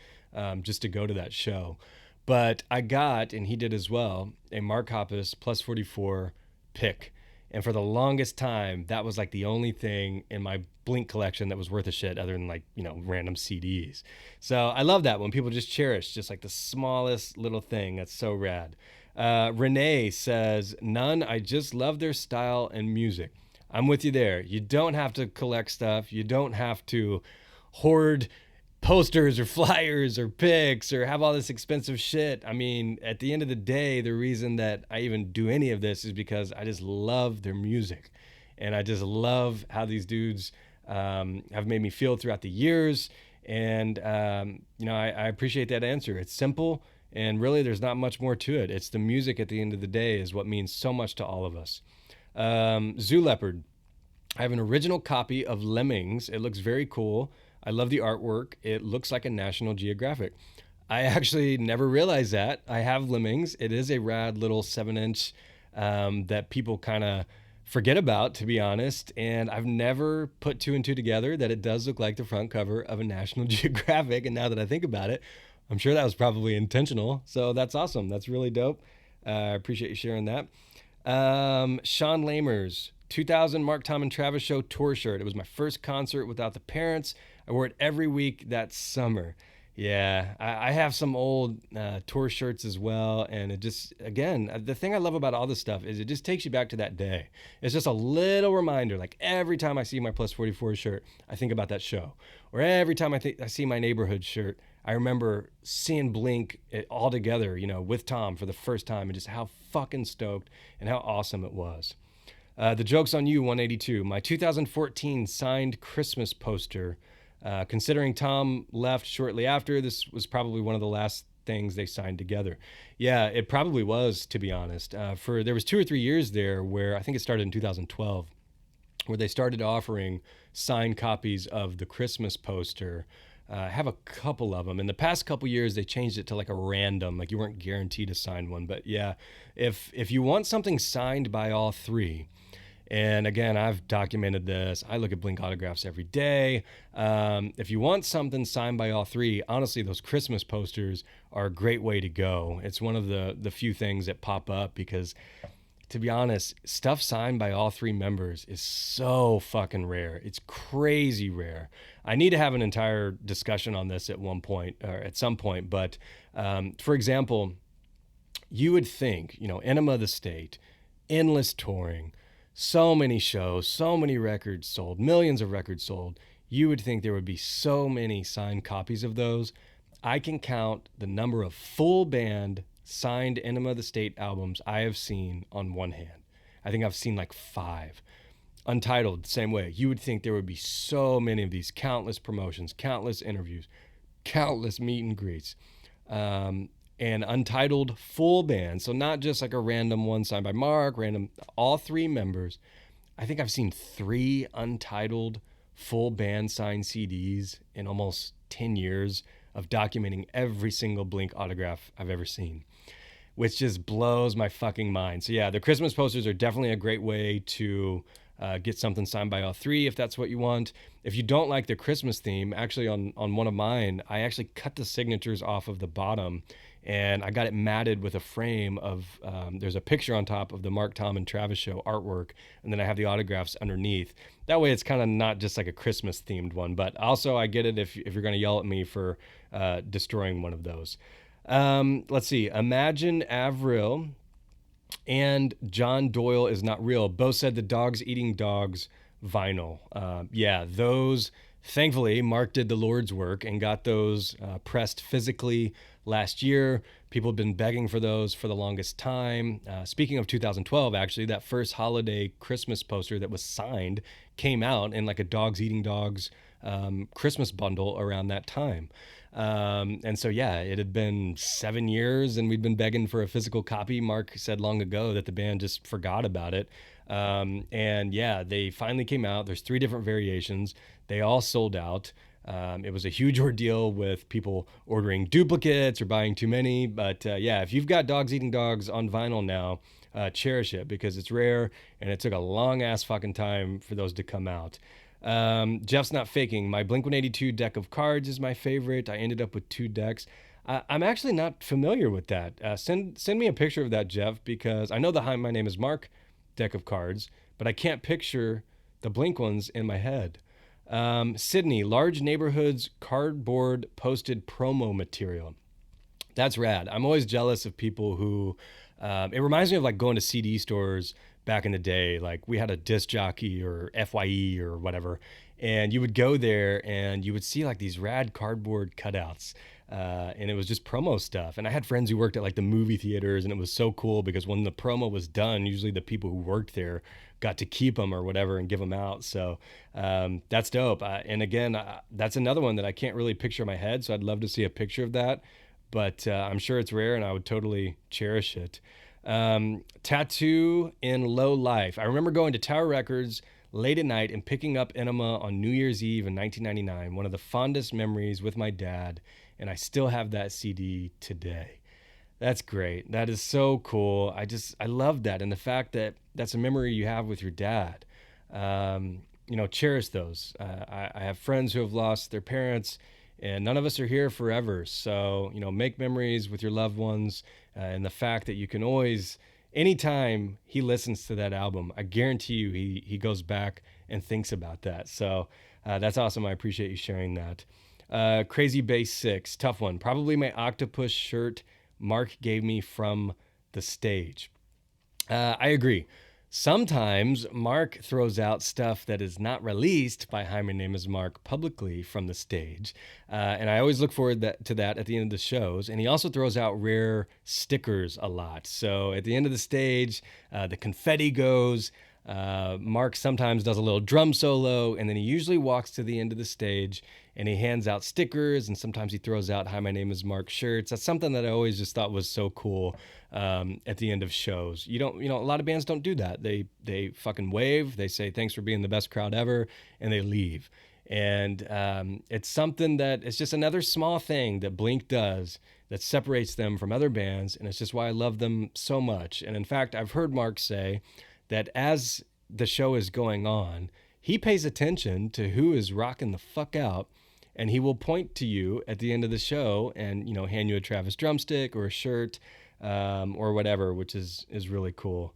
just to go to that show. But I got, and he did as well, a Mark Hoppus plus 44 pick. And for the longest time, that was like the only thing in my Blink collection that was worth a shit other than like, random CDs. So I love that when people just cherish just like the smallest little thing. That's so rad. Renee says, none. I just love their style and music. I'm with you there. You don't have to collect stuff. You don't have to hoard posters or flyers or pics or have all this expensive shit. I mean, at the end of the day, the reason that I even do any of this is because I just love their music. And I just love how these dudes have made me feel throughout the years. And, I appreciate that answer. It's simple. And really, there's not much more to it. It's the music at the end of the day is what means so much to all of us. Zoo Leopard. I have an original copy of Lemmings. It looks very cool. I love the artwork. It looks like a National Geographic. I actually never realized that. I have Lemmings. It is a rad little 7-inch that people kind of forget about, to be honest. And I've never put two and two together that it does look like the front cover of a National Geographic. And now that I think about it, I'm sure that was probably intentional. So that's awesome. That's really dope. I appreciate you sharing that. Sean Lamers, 2000 Mark, Tom, and Travis Show tour shirt. It was my first concert without the parents. I wore it every week that summer. Yeah, I have some old tour shirts as well. And it just, again, the thing I love about all this stuff is it just takes you back to that day. It's just a little reminder. Like every time I see my Plus 44 shirt, I think about that show. Or every time I see my Neighborhood shirt, I remember seeing Blink all together, with Tom for the first time, and just how fucking stoked and how awesome it was. The Joke's on You, 182. My 2014 signed Christmas poster. Considering Tom left shortly after, this was probably one of the last things they signed together. Yeah, it probably was, to be honest. There was 2 or 3 years there where I think it started in 2012, where they started offering signed copies of the Christmas poster. I have a couple of them. In the past couple years, they changed it to like a random, like you weren't guaranteed to sign one. But yeah, if you want something signed by all three, and again, I've documented this. I look at Blink autographs every day. If you want something signed by all three, honestly, those Christmas posters are a great way to go. It's one of the few things that pop up because, to be honest, stuff signed by all three members is so fucking rare. It's crazy rare. I need to have an entire discussion on this at one point or at some point. But for example, you would think, Enema of the State, endless touring, so many shows, so many records sold, millions of records sold. You would think there would be so many signed copies of those. I can count the number of full band signed Enema of the State albums I have seen on one hand. I think I've seen like 5. Untitled, same way. You would think there would be so many of these, countless promotions, countless interviews, countless meet and greets. And Untitled full band, so not just like a random one signed by Mark, all 3 members. I think I've seen 3 Untitled full band signed CDs in almost 10 years of documenting every single Blink autograph I've ever seen, which just blows my fucking mind. So yeah, the Christmas posters are definitely a great way to get something signed by all 3 if that's what you want. If you don't like the Christmas theme, actually on one of mine, I actually cut the signatures off of the bottom and I got it matted with a frame of, there's a picture on top of the Mark, Tom, and Travis Show artwork, and then I have the autographs underneath. That way it's kind of not just like a Christmas themed one, but also I get it if you're going to yell at me for destroying one of those. Let's see, Imagine Avril and John Doyle is Not Real both said the Dogs Eating Dogs vinyl. Yeah, those, thankfully, Mark did the Lord's work and got those pressed physically last year. People have been begging for those for the longest time. Speaking of 2012, actually, that first holiday Christmas poster that was signed came out in like a Dogs Eating Dogs Christmas bundle around that time. And so, yeah, it had been 7 years and we'd been begging for a physical copy. Mark said long ago that the band just forgot about it. And yeah, they finally came out. There's 3 different variations. They all sold out. It was a huge ordeal with people ordering duplicates or buying too many. But yeah, if you've got Dogs Eating Dogs on vinyl now, cherish it because it's rare and it took a long ass fucking time for those to come out. Jeff's not faking. My Blink-182 deck of cards is my favorite. I ended up with 2 decks. I'm actually not familiar with that. Send me a picture of that, Jeff, because I know the Hi, My Name is Mark deck of cards, but I can't picture the Blink ones in my head. Sydney, large neighborhoods, cardboard posted promo material. That's rad. I'm always jealous of people who, it reminds me of like going to CD stores back in the day. Like we had a disc jockey or FYE or whatever, and you would go there and you would see like these rad cardboard cutouts. And it was just promo stuff. And I had friends who worked at like the movie theaters, and it was so cool because when the promo was done, usually the people who worked there got to keep them or whatever and give them out. So that's dope. And again, that's another one that I can't really picture in my head. So I'd love to see a picture of that, but I'm sure it's rare and I would totally cherish it. Tattoo in Low Life. I remember going to Tower Records late at night and picking up Enema on New Year's Eve in 1999. One of the fondest memories with my dad. And I still have that CD today. That's great. That is so cool. I love that. And the fact that that's a memory you have with your dad. Cherish those. I have friends who have lost their parents, and none of us are here forever. So, make memories with your loved ones. And the fact that you can always, anytime he listens to that album, I guarantee you he goes back and thinks about that. So that's awesome. I appreciate you sharing that. Crazy Base 6, tough one. Probably my octopus shirt Mark gave me from the stage. I agree. Sometimes Mark throws out stuff that is not released by Hi, My Name is Mark publicly from the stage. And I always look forward to that at the end of the shows. And he also throws out rare stickers a lot. So at the end of the stage, the confetti goes. Mark sometimes does a little drum solo, and then he usually walks to the end of the stage and he hands out stickers, and sometimes he throws out Hi, My Name is Mark shirts. That's something that I always just thought was so cool at the end of shows. A lot of bands don't do that. They fucking wave, they say thanks for being the best crowd ever, and they leave. And it's something that it's just another small thing that Blink does that separates them from other bands, and it's just why I love them so much. And in fact, I've heard Mark say that as the show is going on, he pays attention to who is rocking the fuck out, and he will point to you at the end of the show and, hand you a Travis drumstick or a shirt or whatever, which is really cool.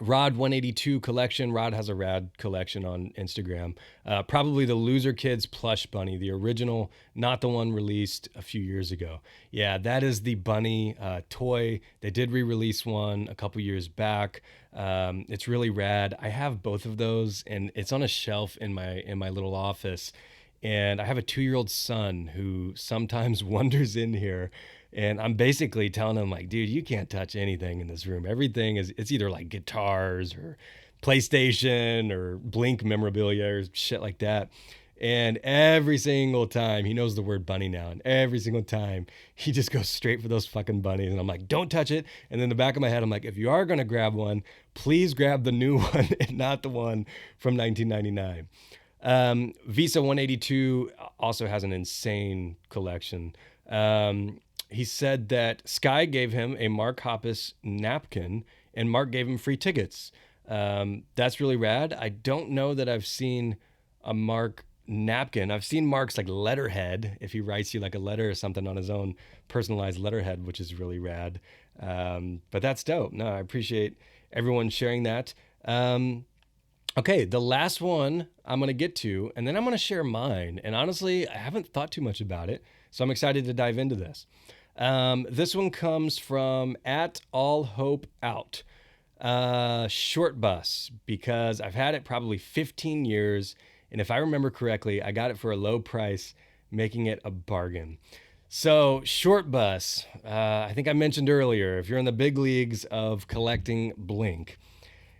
Rod 182 collection. Rod has a rad collection on Instagram. Probably the Loser Kids plush bunny, the original, not the one released a few years ago. Yeah, that is the bunny toy. They did re-release one a couple years back. It's really rad. I have both of those, and it's on a shelf in my little office. And I have a 2-year-old son who sometimes wanders in here. And I'm basically telling him, like, dude, you can't touch anything in this room. Everything it's either like guitars or PlayStation or Blink memorabilia or shit like that. And every single time, he knows the word bunny now. And every single time, he just goes straight for those fucking bunnies. And I'm like, don't touch it. And then in the back of my head, I'm like, if you are going to grab one, please grab the new one and not the one from 1999. Visa 182 also has an insane collection. He said that Sky gave him a Mark Hoppus napkin and Mark gave him free tickets. That's really rad. I don't know that I've seen a Mark napkin. I've seen Mark's like letterhead, if he writes you like a letter or something on his own personalized letterhead, which is really rad. But that's dope. No, I appreciate everyone sharing that. Okay, the last one I'm going to get to, and then I'm going to share mine. And honestly, I haven't thought too much about it, so I'm excited to dive into this. This one comes from @AllHopeOut. Short bus, because I've had it probably 15 years, and if I remember correctly, I got it for a low price, making it a bargain. So, short bus, I think I mentioned earlier, if you're in the big leagues of collecting Blink,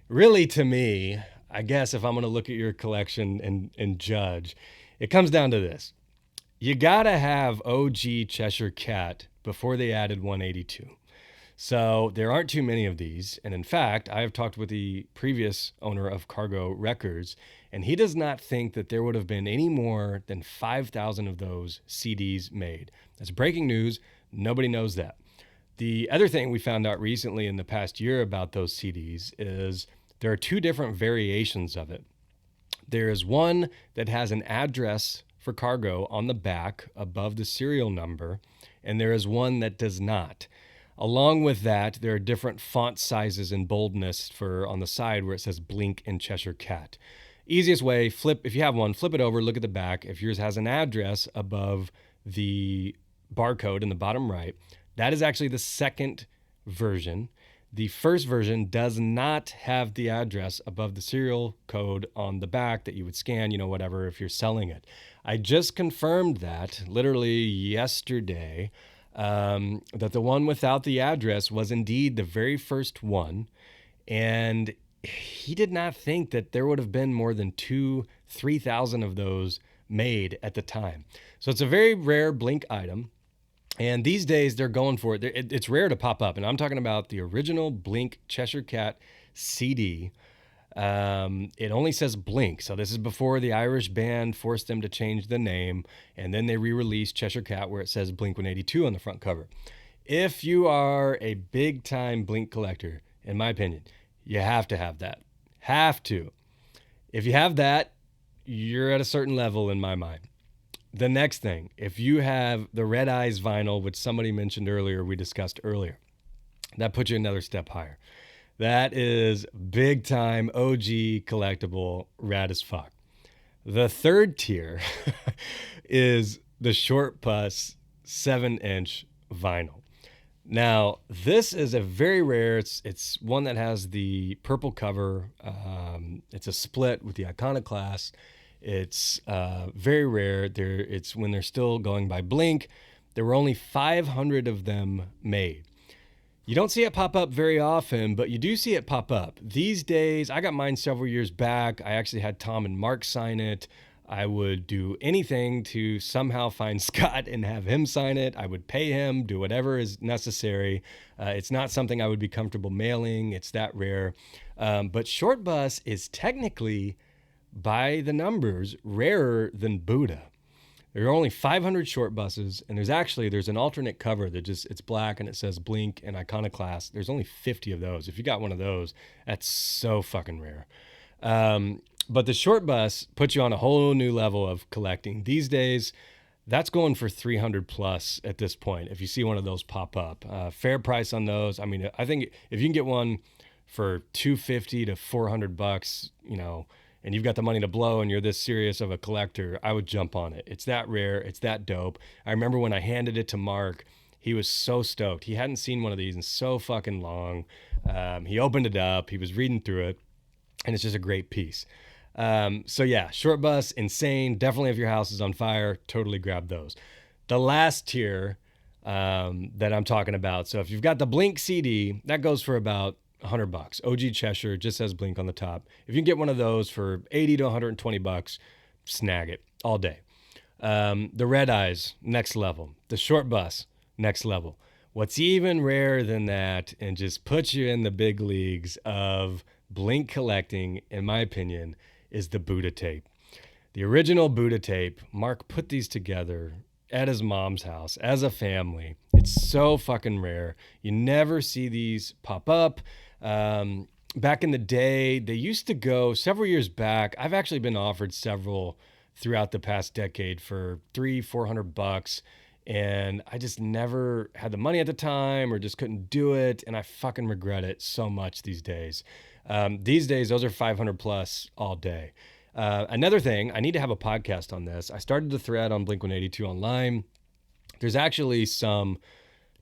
really to me, I guess if I'm going to look at your collection and judge, it comes down to this. You got to have OG Cheshire Cat before they added 182. So there aren't too many of these. And in fact, I have talked with the previous owner of Cargo Records, and he does not think that there would have been any more than 5,000 of those CDs made. That's breaking news. Nobody knows that. The other thing we found out recently in the past year about those CDs is there are two different variations of it. There is one that has an address for Cargo on the back above the serial number, and there is one that does not. Along with that, there are different font sizes and boldness for on the side where it says Blink and Cheshire Cat. Easiest way, if you have one, flip it over, look at the back. If yours has an address above the barcode in the bottom right, that is actually the second version. The first version does not have the address above the serial code on the back that you would scan, whatever, if you're selling it. I just confirmed that literally yesterday, that the one without the address was indeed the very first one. And he did not think that there would have been more than 3,000 of those made at the time. So it's a very rare Blink item. And these days they're going for it. It's rare to pop up. And I'm talking about the original Blink Cheshire Cat CD. It only says Blink. So this is before the Irish band forced them to change the name. And then they re-released Cheshire Cat where it says blink-182 on the front cover. If you are a big time Blink collector, in my opinion, you have to have that. Have to. If you have that, you're at a certain level in my mind. The next thing, if you have the Red Eyes vinyl, which somebody mentioned earlier, we discussed earlier, that puts you another step higher. That is big time OG collectible, rad as fuck. The third tier is the Short Bus 7-inch vinyl. Now, this is a very rare, it's one that has the purple cover. It's a split with the iconoclast. It's very rare. It's when they're still going by Blink. There were only 500 of them made. You don't see it pop up very often, but you do see it pop up. These days, I got mine several years back. I actually had Tom and Mark sign it. I would do anything to somehow find Scott and have him sign it. I would pay him, do whatever is necessary. It's not something I would be comfortable mailing. It's that rare. But Short Bus is technically, by the numbers, rarer than Buddha. There are only 500 Short Buses, and there's an alternate cover that it's black and it says Blink and Iconoclast. There's only 50 of those. If you got one of those, that's so fucking rare. But the Short Bus puts you on a whole new level of collecting. These days, that's going for 300 plus at this point. If you see one of those pop up, fair price on those. I mean, I think if you can get one for $250 to $400, and you've got the money to blow and you're this serious of a collector, I would jump on it. It's that rare. It's that dope. I remember when I handed it to Mark, he was so stoked. He hadn't seen one of these in so fucking long. He opened it up. He was reading through it, and it's just a great piece. So yeah, Short Bus, insane. Definitely if your house is on fire, totally grab those. The last tier that I'm talking about. So if you've got the Blink CD, that goes for about $100. OG Cheshire just says Blink on the top. If you can get one of those for $80 to $120, snag it all day. The Red Eyes, next level. The Short Bus, next level. What's even rarer than that and just puts you in the big leagues of Blink collecting, in my opinion, is the Buddha tape. The original Buddha tape, Mark put these together at his mom's house as a family. It's so fucking rare. You never see these pop up. Back in the day, they used to go several years back. I've actually been offered several throughout the past decade for $300-$400, and I just never had the money at the time or just couldn't do it, and I fucking regret it so much these days. These days, those are 500 plus all day. Another thing, I need to have a podcast on this. I started the thread on Blink-182 online. There's actually some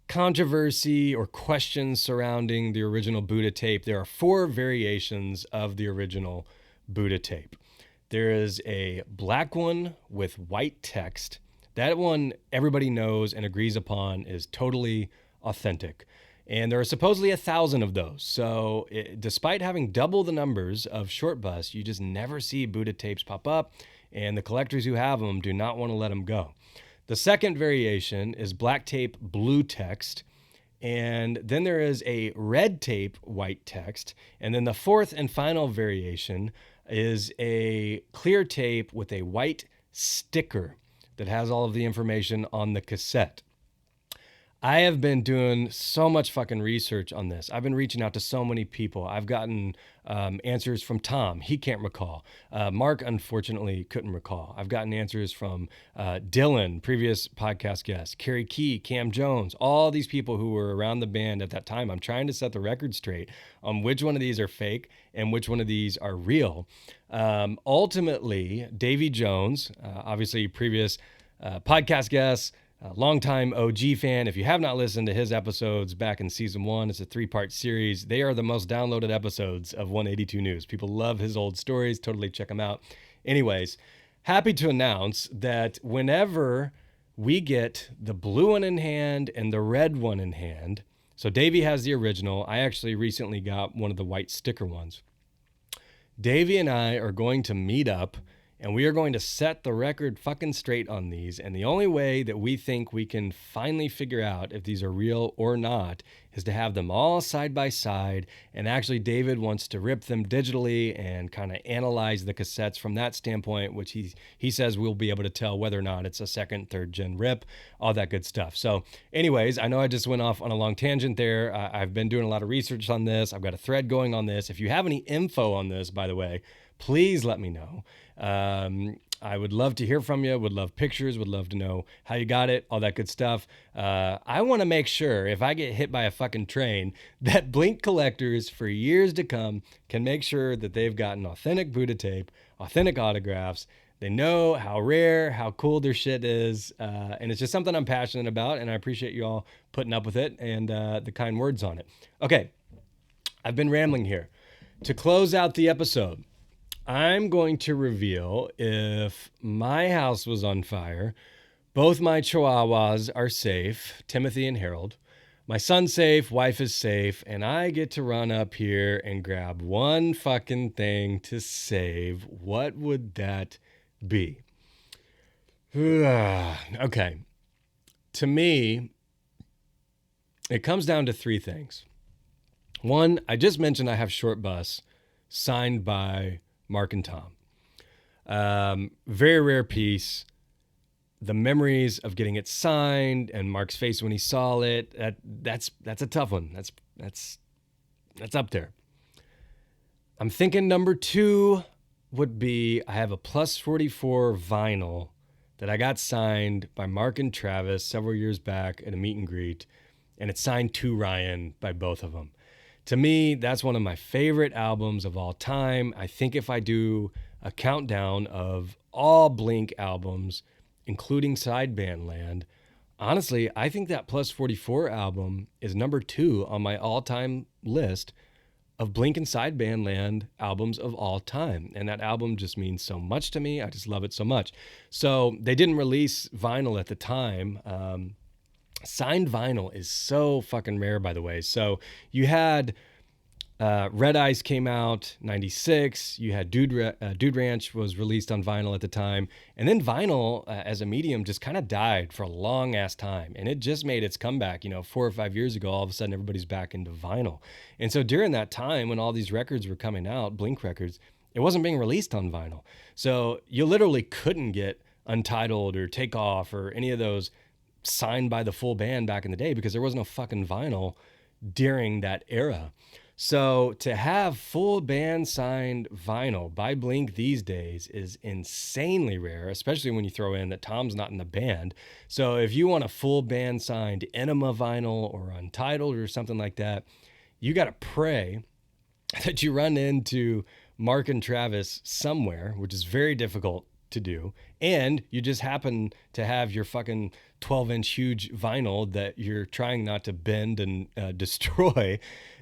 controversy or questions surrounding the original Buddha tape. There are 4 variations of the original Buddha tape. There is a black one with white text. That one everybody knows and agrees upon is totally authentic. And there are supposedly 1,000 of those. So despite having double the numbers of Short Bus, you just never see Buddha tapes pop up, and the collectors who have them do not want to let them go. The second variation is black tape, blue text. And then there is a red tape white text. And then the fourth and final variation is a clear tape with a white sticker that has all of the information on the cassette. I have been doing so much fucking research on this. I've been reaching out to so many people. I've gotten answers from Tom. He can't recall. Mark, unfortunately, couldn't recall. I've gotten answers from Dylan, previous podcast guest, Carrie Key, Cam Jones, all these people who were around the band at that time. I'm trying to set the record straight on which one of these are fake and which one of these are real. Ultimately, Davy Jones, obviously previous podcast guest, longtime OG fan. If you have not listened to his episodes back in season 1, it's a 3-part series. They are the most downloaded episodes of 182 News. People love his old stories. Totally check them out. Anyways, happy to announce that whenever we get the blue one in hand and the red one in hand, so Davey has the original. I actually recently got one of the white sticker ones. Davey and I are going to meet up, and we are going to set the record fucking straight on these. And the only way that we think we can finally figure out if these are real or not is to have them all side by side. And actually, David wants to rip them digitally and kind of analyze the cassettes from that standpoint, which he says we'll be able to tell whether or not it's a second, third gen rip, all that good stuff. So anyways, I know I just went off on a long tangent there. I've been doing a lot of research on this. I've got a thread going on this. If you have any info on this, by the way, please let me know. I would love to hear from you, would love pictures, would love to know how you got it, all that good stuff. I want to make sure if I get hit by a fucking train that Blink collectors for years to come can make sure that they've gotten authentic Buddha tape, authentic autographs. They know how rare, how cool their shit is. And it's just something I'm passionate about, and I appreciate you all putting up with it and the kind words on it. Okay, I've been rambling here. To close out the episode, I'm going to reveal if my house was on fire, both my chihuahuas are safe, Timothy and Harold. My son's safe, wife is safe, and I get to run up here and grab one fucking thing to save. What would that be? Okay. To me, it comes down to 3 things. One, I just mentioned I have Short Bus signed by Mark and Tom. Very rare piece. The memories of getting it signed and Mark's face when he saw it, that's a tough one. That's up there. I'm thinking number 2 would be I have a plus 44 vinyl that I got signed by Mark and Travis several years back at a meet and greet, and it's signed to Ryan by both of them. To me, that's one of my favorite albums of all time. I think if I do a countdown of all Blink albums, including Sideband Land, honestly, I think that Plus 44 album is number 2 on my all-time list of Blink and Sideband Land albums of all time. And that album just means so much to me. I just love it so much. So they didn't release vinyl at the time. Signed vinyl is so fucking rare, by the way. So you had Red Eyes came out 96. You had Dude Ranch was released on vinyl at the time. And then vinyl as a medium just kind of died for a long ass time. And it just made its comeback, 4 or 5 years ago. All of a sudden, everybody's back into vinyl. And so during that time when all these records were coming out, Blink records, it wasn't being released on vinyl. So you literally couldn't get Untitled or Take Off or any of those signed by the full band back in the day because there was no fucking vinyl during that era. So to have full band signed vinyl by Blink these days is insanely rare, especially when you throw in that Tom's not in the band. So if you want a full band signed Enema vinyl or Untitled or something like that, you got to pray that you run into Mark and Travis somewhere, which is very difficult to do, and you just happen to have your fucking 12-inch huge vinyl that you're trying not to bend and destroy.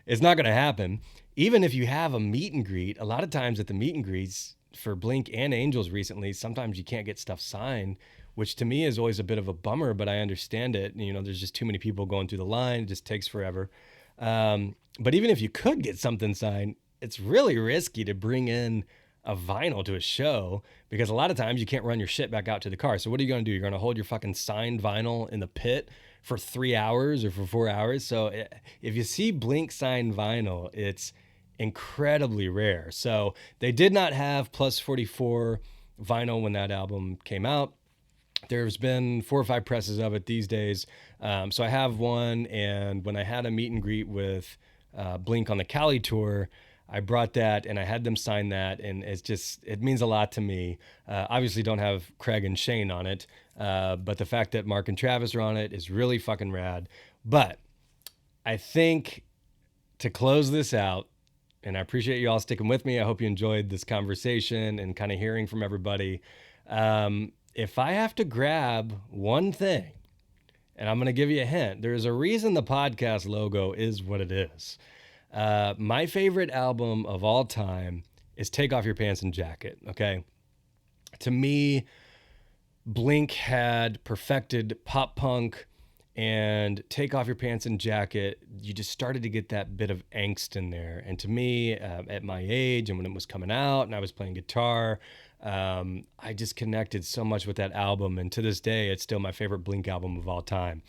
It's not going to happen. Even if you have a meet and greet, a lot of times at the meet and greets for Blink and Angels recently, sometimes you can't get stuff signed, which to me is always a bit of a bummer, but I understand it. There's just too many people going through the line. It just takes forever. But even if you could get something signed, it's really risky to bring in a vinyl to a show because a lot of times you can't run your shit back out to the car. So what are you going to do? You're going to hold your fucking signed vinyl in the pit for 3 hours or for 4 hours. So if you see Blink signed vinyl, it's incredibly rare. So they did not have Plus 44 vinyl when that album came out. There's been 4 or 5 presses of it these days. So I have one, and when I had a meet and greet with Blink on the Cali tour, I brought that and I had them sign that, and it means a lot to me. Obviously don't have Craig and Shane on it, but the fact that Mark and Travis are on it is really fucking rad. But I think to close this out, and I appreciate you all sticking with me. I hope you enjoyed this conversation and kind of hearing from everybody. If I have to grab one thing, and I'm going to give you a hint, there's a reason the podcast logo is what it is. My favorite album of all time is Take Off Your Pants and Jacket, okay? To me, Blink had perfected pop punk, and Take Off Your Pants and Jacket, you just started to get that bit of angst in there. And to me, at my age and when it was coming out and I was playing guitar, I just connected so much with that album. And to this day, it's still my favorite Blink album of all time.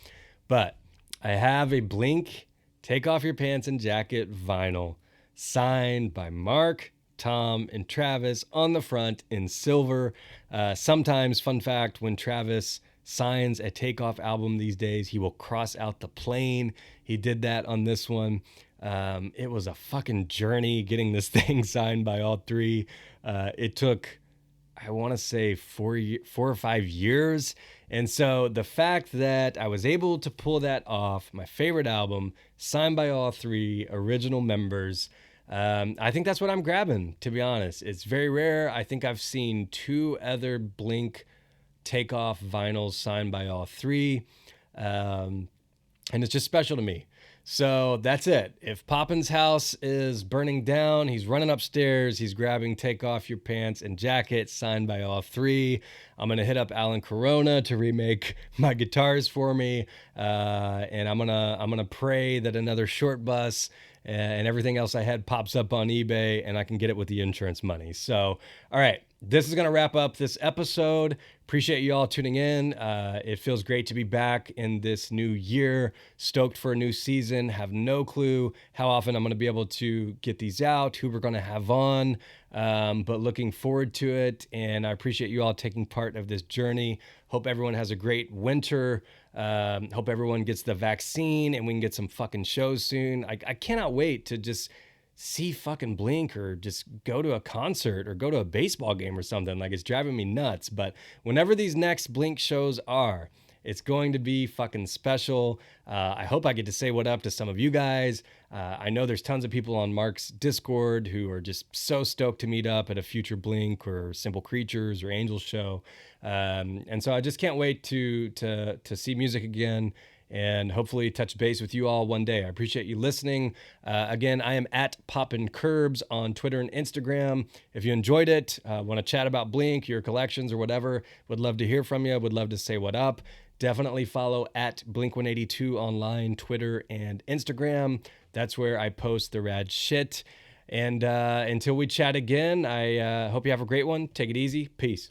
But I have a Blink Take Off Your Pants and Jacket vinyl signed by Mark, Tom, and Travis on the front in silver. Sometimes, fun fact, when Travis signs a Takeoff album these days, he will cross out the plane. He did that on this one. It was a fucking journey getting this thing signed by all three. It took, I want to say 4 or 5 years. And so the fact that I was able to pull that off, my favorite album, signed by all three original members, I think that's what I'm grabbing, to be honest. It's very rare. I think I've seen 2 other Blink Takeoff vinyls signed by all three. And it's just special to me. So that's it. If Poppin's house is burning down, he's running upstairs, he's grabbing Take Off Your Pants and Jacket signed by all three. I'm going to hit up Alan Corona to remake my guitars for me. And I'm going to pray that another short bus and everything else I had pops up on eBay and I can get it with the insurance money. So, all right. This is going to wrap up this episode. Appreciate you all tuning in. It feels great to be back in this new year. Stoked for a new season. Have no clue how often I'm going to be able to get these out, who we're going to have on, but looking forward to it. And I appreciate you all taking part of this journey. Hope everyone has a great winter. Hope everyone gets the vaccine and we can get some fucking shows soon. I cannot wait to just see fucking Blink or just go to a concert or go to a baseball game or something. Like, it's driving me nuts. But whenever these next Blink shows are, it's going to be fucking special. I hope I get to say what up to some of you guys. I know there's tons of people on Mark's Discord who are just so stoked to meet up at a future Blink or Simple Creatures or Angels show. And so I just can't wait to see music again and hopefully touch base with you all one day. I appreciate you listening. Again, I am at Poppin' Curbs on Twitter and Instagram. If you enjoyed it, want to chat about Blink, your collections or whatever, would love to hear from you. Would love to say what up. Definitely follow at blink-182 online, Twitter and Instagram. That's where I post the rad shit. And until we chat again, I hope you have a great one. Take it easy. Peace.